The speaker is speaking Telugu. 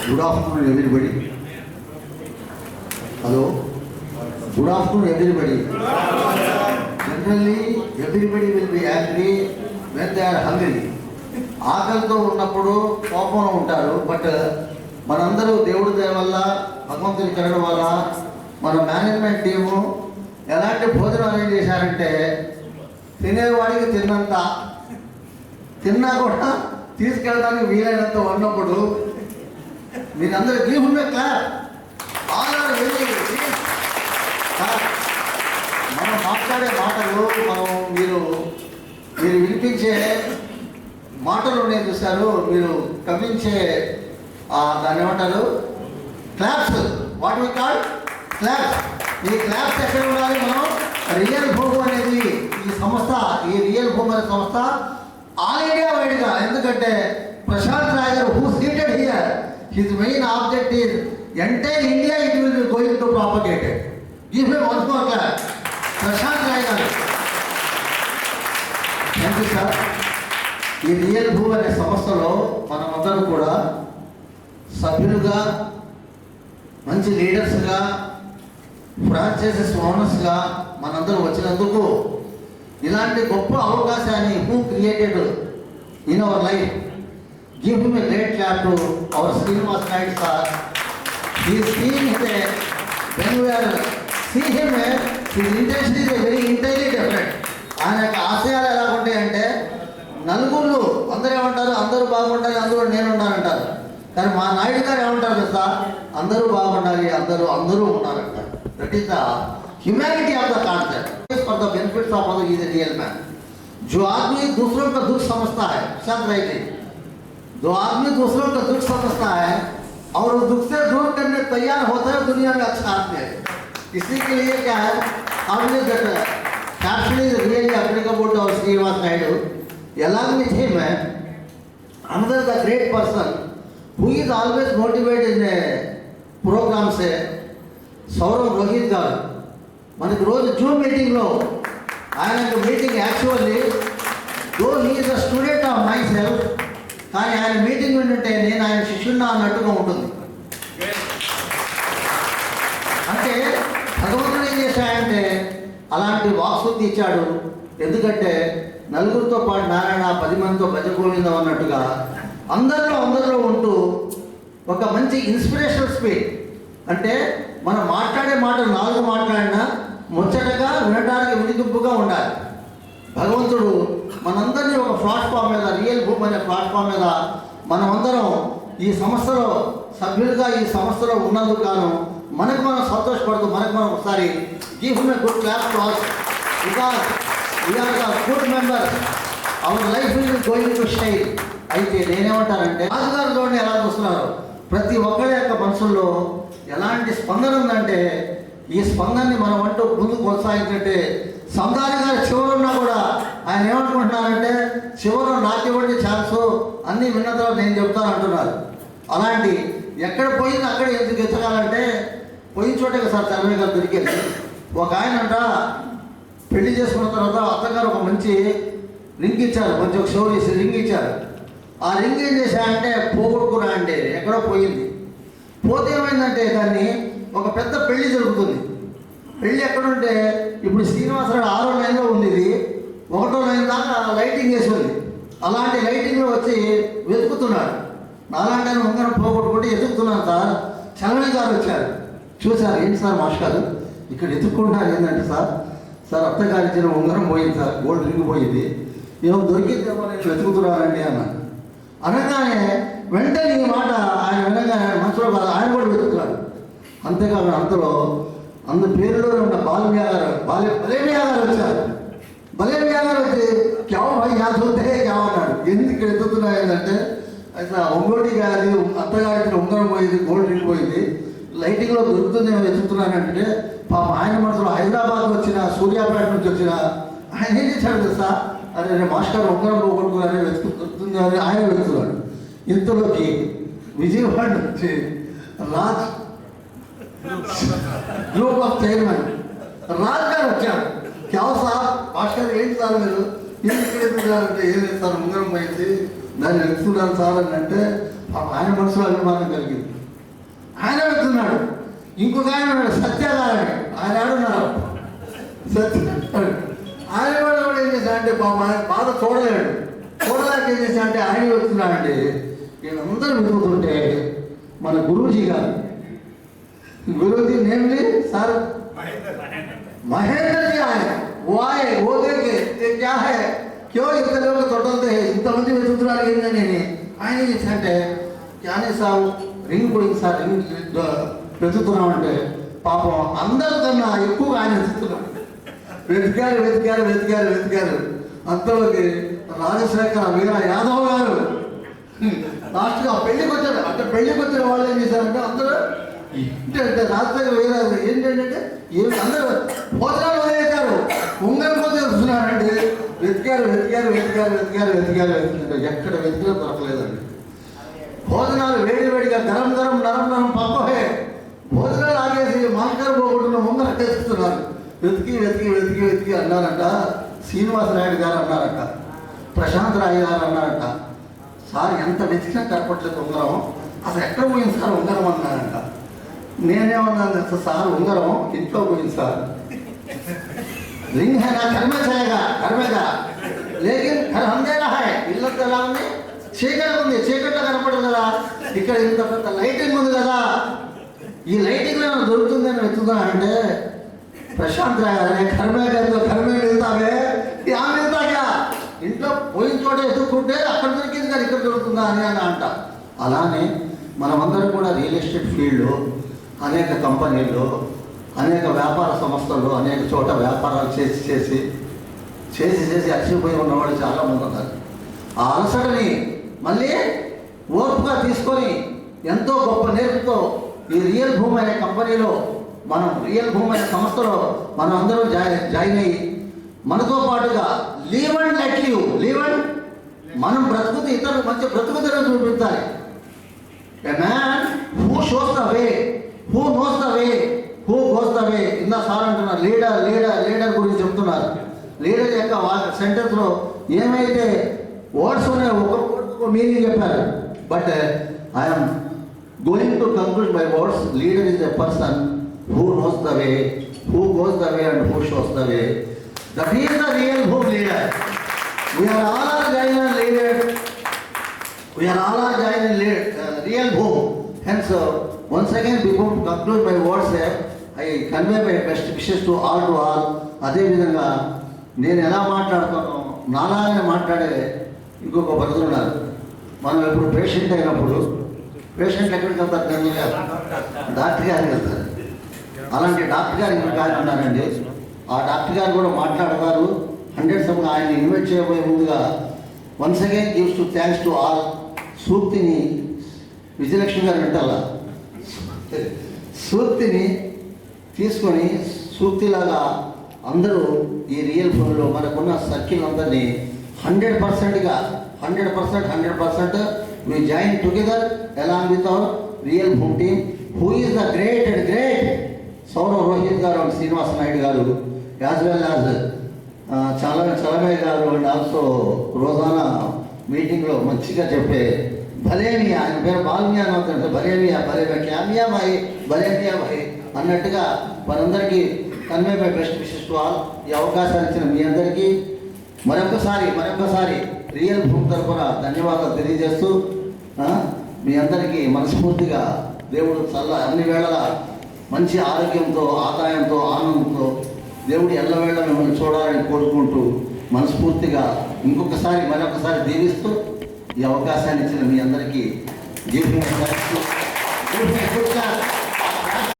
Good afternoon, everybody. Hello. Good afternoon, everybody. Generally, everybody will be angry when they are hungry. ఆకలితో ఉన్నప్పుడు కోపంలో ఉంటారు. బట్ మనందరూ దేవుడి దయ వల్ల, భగవంతుని కరగడం వల్ల మన మేనేజ్మెంట్ టీము ఎలాంటి భోజనం అరేంజ్ చేశారంటే, తినేవాడికి తిన్నా కూడా తీసుకెళ్ళడానికి వీలైనంత ఉన్నప్పుడు మీరందరూ give him a clap. All are very మనం మాట్లాడే మాటలు, మీరు వినిపించే మాటలు నేను చూశారు, మీరు కవించే దాన్ని ఏమంటారు, claps, what we call claps. ఈ క్లాప్స్ ఎక్కడ ఉండాలి? మనం రియల్ భూమి అనేది ఈ రియల్ భూమి అనే సంస్థ ఆల్ ఇండియా వైడ్గా, ఎందుకంటే ప్రశాంత్ రాయ్ గారు who seated here, his main object is entire India it will be going to propagated. Give him once more clap. Prashant Rai గారు, థ్యాంక్ యూ సార్. ఈ రియల్ భూమి అనే సంస్థలో మనమందరం కూడా సభ్యులుగా, మంచి లీడర్స్గా, ఫ్రాంచైజెస్ ఓనర్స్గా మనందరం వచ్చినందుకు, ఇలాంటి గొప్ప అవకాశాన్ని who created in our life, give him a great clap to our Srinivas Naidu sir. He is seeing it, when we are see him, his intention is very entirely different. ఆయన యొక్క ఆశయాలు ఎలా ఉంటాయంటే, నలుగురు అందరూ ఏమంటారు, అందరూ బాగుండాలి, అందరూ నేను ఉండాలంటారు. కానీ మా నాయుడు గారు ఏమంటారు కదా, అందరూ బాగుండాలి, అందరూ ఉండాలంటారు. That is the humanity of the concept for the benefits of other is a real man. जो आदमी दूसरों का दुख समझता है, शायद राइट, जो आदमी दूसरों का दुख समझता है और उस दुख से दूर करने तैयार होता है, दुनिया में अच्छा आदमी है. इसी के लिए क्या है, हमने caption is really applicable to our Srinivas Naidu. Along with him, another the great person who is always motivated in a program से सौरभ रोहित गाరు. మనకి రోజు జూమ్ మీటింగ్లో ఆయన meeting actually though he is a student of my self, కానీ ఆయన మీటింగ్ వింటుంటే నేను ఆయన శిష్యున్నా అన్నట్టుగా ఉంటుంది. అంటే భగవంతుడు ఏం చేశాడంటే అలాంటి వాక్శుద్ధి ఇచ్చాడు. ఎందుకంటే నలుగురితో పాటు నారాయణ, 10 మందితో భజగోవిందం అన్నట్టుగా అందరిలో ఉంటూ ఒక మంచి ఇన్స్పిరేషనల్ స్పీచ్. అంటే మనం మాట్లాడే మాటలు 4 మాట్లాడినా ముచ్చటగా, వినడానికి వినిపింపుగా ఉండాలి. భగవంతుడు మనందరినీ ఒక ప్లాట్ఫామ్ మీద, రియల్ భూమి అనే ప్లాట్ఫామ్ మీద మనమందరం ఈ సంస్థలో సభ్యులుగా, ఈ సంస్థలో ఉన్నందుకు గాను మనకు మనం సంతోషపడుతూ, మనకు మనం ఒకసారి give him a good clap to us, because we are the good members, our life is going to shine. అయితే నేనేమంటానంటే, రాజుగారు చూడండి ఎలా చూస్తున్నారు, ప్రతి ఒక్కరి యొక్క మనసుల్లో ఎలాంటి స్పందన ఉందంటే, ఈ స్పందనని మనం అంటూ ముందుకు కొనసాగించంటే, సందాని గారు చివరున్నా కూడా ఆయన ఏమనుకుంటున్నారంటే, చివరు నాకు ఇవ్వండి ఛాన్సు, అన్నీ విన్న తర్వాత నేను చెప్తాను అంటున్నారు. అలాంటి ఎక్కడ పోయింది అక్కడ ఎందుకు ఎత్తగాలంటే, పోయిన చోటే సార్ చంద్రబాబు గారు దొరికేది. ఒక ఆయన అంట పెళ్లి చేసుకున్న తర్వాత అత్తగారు ఒక మంచి రింగ్ ఇచ్చారు, మంచి ఒక షో చేసి రింగ్ ఇచ్చారు. ఆ రింగ్ ఏం చేశారంటే, పోగొట్టుకురా అంటే ఎక్కడో పోయింది. పోతే ఏమైందంటే, దాన్ని ఒక పెద్ద పెళ్లి జరుగుతుంది. పెళ్ళి ఎక్కడుంటే, ఇప్పుడు శ్రీనివాసరావు 6వ లైన్లో ఉంది, ఇది 1వ లైన్ దాకా లైటింగ్ వేసి ఉంది. అలాంటి లైటింగ్లో వచ్చి వెతుకుతున్నాడు. అలాంటి ఆయన ఉంగరం పోగొట్టుకుంటే ఎతుకుతున్నాను సార్. చంద్రబాబు గారు వచ్చారు, చూశారు. ఏంటి సార్ మాస్టర్ ఇక్కడ ఎత్తుక్కుంటున్నారు ఏంటంటే, సార్ అత్తగారి ఇచ్చిన ఉంగరం పోయింది సార్, గోల్డ్ రింగ్ పోయింది, ఏమో దొరికిందేమో నేను వెతుకుతున్నానండి అన్నాను. అనగానే వెంటనే ఈ మాట ఆయన వినగానే మనసులో కాదు, ఆయన కూడా వెతుకుతున్నాడు. అంతేకాదు అందు పేరులో ఉన్న బలేమియా గారు వచ్చారు. బలేమియా గారు వచ్చి క్యావ్ భాయ్ యాద్ హోతే క్యావ్ అన్నాడు. ఎందుకు ఇక్కడ ఎత్తుతున్నాయి ఏంటంటే, అయితే ఒంగోటి గారి అత్తగారికి ఉంగరం పోయింది, గోల్డ్ రింగ్ పోయింది, లైటింగ్లో దొరుకుతుందేమో వెతుకుతున్నానంటే, పాప ఆయన మనసులో హైదరాబాద్ వచ్చిన, సూర్యాపేట నుంచి వచ్చిన ఆయన ఏం చేశాడు తెలుసా, అరే మాస్టర్ ఉంగరం పోగొట్టుకుని వెతుకుతుంది అని ఆయన వెతుకుతున్నాడు. ఇంతలోకి విజయవాడ నుంచి Raj group of chairman Raj గారు వచ్చారు. క్యావ్ సార్ మాస్టర్ ఏంటి సార్ మీరు ఎందుకంటే ఏం లేదు సార్ ఉంగరం పోయింది దాన్ని వెళ్తున్నాను సార్ అని అంటే ఆయన మనసులో అభిమానం కలిగింది. ఆయన వెళ్తున్నాడు. ఇంకొక ఆయన ఉన్నాడు సత్యగారని, ఆయన ఆడున్నారు సత్య. ఆయన కూడా ఏం చేశాడు అంటే ఆయన బాధ చూడలేడు. చూడలేక ఏం చేశా అంటే ఆయన వెళ్తున్నాడంటే వీళ్ళందరూ వెతుకుతుంటే మన గురూజీ గారు, గురూజీ నేమ్లీ సార్ महेंद्र जी आए, वो आए, वो देखे ये क्या है, क्यों इतने लोग तोड़ते हैं, इंतమంది వెతుకుతున్నారు ఏంటని ఆయన చేశారంటే క్యానే సార్ రింగ్ పోయింది సార్, రింగ్ వెతుకుతున్నామంటే పాపం అందరికన్నా ఎక్కువగా ఆయన వెతుకుతున్నాడు. వెతికారు వెతికారు వెతికారు వెతికారు అంతలోకి రాజశేఖర వీర యాదవ్ గారు లాస్ట్గా పెళ్లికి వచ్చారు. అంటే పెళ్లికి వచ్చిన వాళ్ళు ఏం చేశారంటే అందరూ ఏంటంటే రాజశేఖర వీర ఏంటంటే అందరూ భోజనాలు వదిలేశారు, ఉంగరం పోతే వస్తున్నారండి. వెతికారు వెతికారు వెతికారు వెతికారు వెతికారు వెతికారు ఎక్కడ వెతికినా దొరకలేదండి. భోజనాలు వేడి వేడిగా గరం గరం నరం నరం పప్పహే భోజనాలు ఆగేసి మాంకర్ పోగొట్టున్న ఉంగరం తెస్తున్నారు. వెతికి వెతికి వెతికి వెతికి అన్నారంట. శ్రీనివాసరాయుడు గారు అన్నారట, ప్రశాంత్ రాయ్ గారు అన్నారట, సార్ ఎంత వెతికినా కనపట్లేదు ఉంగరం, అసలు ఎక్కడ పోయింది సార్ ఉంగరం అన్నారంట. నేనేమన్నాను సార్ ఉంగరం ఇంట్లో పోయింది సార్, రింగ్ है ना घर में जाएगा घर में जा लेकिन घर अंधेरा है, ఇల్లంతా ఎలా ఉంది చీకటి ఉంది, చీకట్లో కనపడదు కదా, ఇక్కడ ఇంత పెద్ద లైటింగ్ ఉంది కదా, ఈ లైటింగ్ లో దొరుకుతుందని వెతుకుతున్నా అంటే ప్రశాంత్ రాయ్ కర్మే గారితో కర్మే వెళ్తావే యా వెళ్తా క్యా, ఇంట్లో పోయిన చోట ఎదుర్కొంటే అక్కడ దొరికింది కానీ ఇక్కడ దొరుకుతుందా అని అని అంట. అలానే మనమందరం కూడా రియల్ ఎస్టేట్ ఫీల్డ్లో అనేక కంపెనీలు, అనేక వ్యాపార సంస్థలు, అనేక చోట వ్యాపారాలు చేసి చేసి చేసి చేసి అలసిపోయి ఉన్నవాళ్ళు చాలామంది ఉన్నారు. ఆ అలసటని మళ్ళీ ఓర్పుగా తీసుకొని ఎంతో గొప్ప నేర్పుతో ఈ రియల్ భూమి అనే కంపెనీలో మనం రియల్ భూమి అనే సంస్థలో మనం అందరం జాయిన్ అయ్యి మనతో పాటుగా leave and let live, leave and మనం బ్రతుకుతూ ఇతరులకు మంచి బ్రతుకుతలను చూపించాలి. A man who shows the way, who knows the way, who goes the way. ఇందా సార్ అంటున్నారు లీడర్ లీడర్ లీడర్ గురించి చెప్తున్నారు. లీడర్ యొక్క సెంటెన్స్లో ఏమైతే వర్డ్స్ ఉన్నాయో ఒక్కొక్క మీనింగ్ చెప్పారు. But I'm going to conclude my words. Leader is a person who knows the way, who goes the way and who shows the way. That is the real whom leader. We are all are join leader. We are all are joining real home. Hence, once again, before to conclude my words, I convey my best wishes to all. అదే విధంగా నేను ఎలా మాట్లాడుతానో నాలాగానే మాట్లాడే ఇంకొక బ్రదర్ ఉన్నారు. మనం ఎప్పుడు పేషెంట్ అయినప్పుడు పేషెంట్ ఎక్కడికి వెళ్తారు జనరల్గా డాక్టర్ గారికి వెళ్తారు. అలాంటి డాక్టర్ గారు ఇక్కడ గారు ఉన్నారండి. ఆ డాక్టర్ గారు కూడా మాట్లాడతారు. 100% ఆయన ఇన్వైట్ చేయబోయే ముందుగా once again gives to thanks to all. సూక్తిని విజయలక్ష్మి గారు వింటాలా, సూక్తిని తీసుకొని సూక్తిలాగా అందరూ ఈ రియల్ ఫోన్లో మనకున్న సర్కిల్ అందరినీ 100% we join together along with our real home team who is the great and great Saurav Rohit garu and Srinivas Naidu garu as well as Chalamay garu and also Rosanna మీటింగ్లో మంచిగా చెప్పే భలేమియా, ఆయన పేరు బాల్మియా అని అవుతుంటే భలేమియా భలేమియా క్యామియా భాయ్ భలేమియా భాయ్ అన్నట్టుగా మనందరికీ convey by best wishes to all. ఈ అవకాశాలు ఇచ్చిన మీ అందరికీ మరొకసారి రియల్ భూమి తరఫున ధన్యవాదాలు తెలియజేస్తూ మీ అందరికీ మనస్ఫూర్తిగా దేవుడు అన్ని వేళలా మంచి ఆరోగ్యంతో, ఆదాయంతో, ఆనందంతో దేవుడు ఎల్లవేళ మిమ్మల్ని చూడాలని కోరుకుంటూ మనస్ఫూర్తిగా మరొకసారి దీవిస్తూ ఈ అవకాశాన్ని ఇచ్చిన మీ అందరికీ